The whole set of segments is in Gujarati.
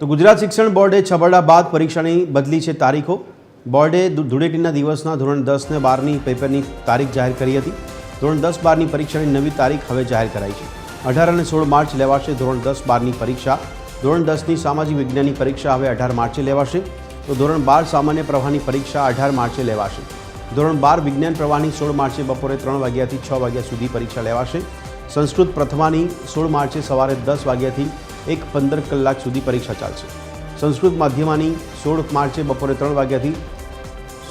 તો ગુજરાત શિક્ષણ બોર્ડે છબરડા બાદ પરીક્ષાની બદલી છે તારીખો। બોર્ડે ધૂળેટીના દિવસના ધોરણ 10 ને 12ની પેપરની તારીખ જાહેર કરી હતી। ધોરણ 10-12ની પરીક્ષાની નવી તારીખ હવે જાહેર કરાઈ છે। 18 અને 16 માર્ચ લેવાશે ધોરણ 10-12ની પરીક્ષા। ધોરણ 10ની સામાજિક વિજ્ઞાનની પરીક્ષા હવે 18 માર્ચે લેવાશે, તો ધોરણ 12 સામાન્ય પ્રવાહની પરીક્ષા 18 માર્ચે લેવાશે। ધોરણ 12 વિજ્ઞાન પ્રવાહની 16 માર્ચે બપોરે 3 વાગ્યાથી 6 વાગ્યા સુધી પરીક્ષા લેવાશે। સંસ્કૃત પ્રથમાની 16 માર્ચે સવારે 10 વાગ્યાથી 15 કલાક સુધી પરીક્ષા ચાલશે। સંસ્કૃત માધ્યમાની 16 માર્ચે બપોરે 3 વાગ્યાથી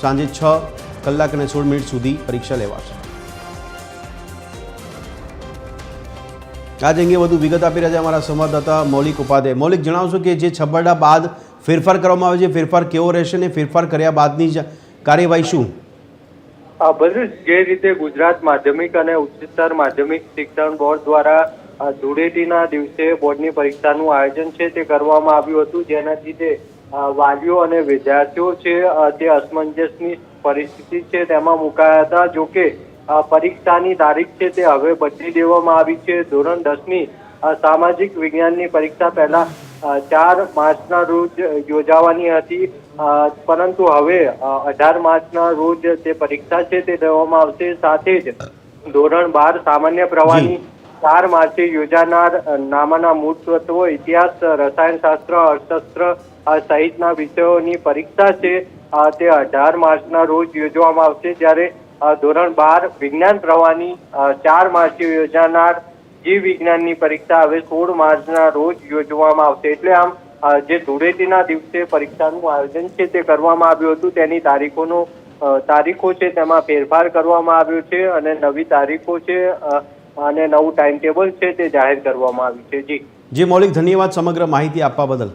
સાંજે 6 કલાક અને 16 મિનિટ સુધી પરીક્ષા લેવાશે। આજ અંગે વધુ વિગત આપી રહ્યા છે અમારા સંવાદદાતા મૌલિક ઉપાધ્યાય। મૌલિક, જણાવશો કે જે છબરડા બાદ ફેરફાર કરવામાં આવે છે, ફેરફાર કેવો રહેશે અને ફેરફાર કર્યા બાદની કાર્યવાહી શું? બધું જે રીતે ગુજરાત માધ્યમિક અને ઉચ્ચતર માધ્યમિક શિક્ષણ બોર્ડ દ્વારા ધૂળેટીના દિવસે બોર્ડની પરીક્ષાનું આયોજન છે તે કરવામાં આવ્યું હતું, જેના લીધે વાલીઓ અને વિદ્યાર્થીઓ છે તે અસમંજસની પરિસ્થિતિ છે તેમાં મુકાયા હતા। જોકે પરીક્ષાની તારીખ છે તે હવે બદલી દેવામાં આવી છે। ધોરણ 10ની સામાજિક વિજ્ઞાનની પરીક્ષા પહેલા 4 માર્ચના રોજ યોજાવાની હતી, પરંતુ હવે 18 માર્ચના રોજ તે પરીક્ષા છે તે લેવામાં આવશે। સાથે જ ધોરણ 12 સામાન્ય પ્રવાહની 4 માર્ચે યોજાનાર નામાના મૂળ તત્વો, ઇતિહાસ, રસાયણશાસ્ત્ર, અર્થશાસ્ત્ર સહિતના વિષયોની પરીક્ષા છે તે 18 માર્ચના રોજ યોજવામાં આવશે। જ્યારે ધોરણ 12 વિજ્ઞાન પ્રવાહની 4 માર્ચે યોજાનાર જીવ વિજ્ઞાનની પરીક્ષા હવે 16 માર્ચના રોજ યોજવામાં આવશે। એટલે આમ જે ધૂળેટીના દિવસે પરીક્ષાનું આયોજન છે તે કરવામાં આવ્યું હતું તેની તારીખો છે તેમાં ફેરફાર કરવામાં આવ્યો છે અને નવી તારીખો છે અને નવું ટાઈમ ટેબલ છે તે જાહેર કરવામાં આવ્યું છે। જી મૌલિક, ધન્યવાદ સમગ્ર માહિતી આપવા બદલ।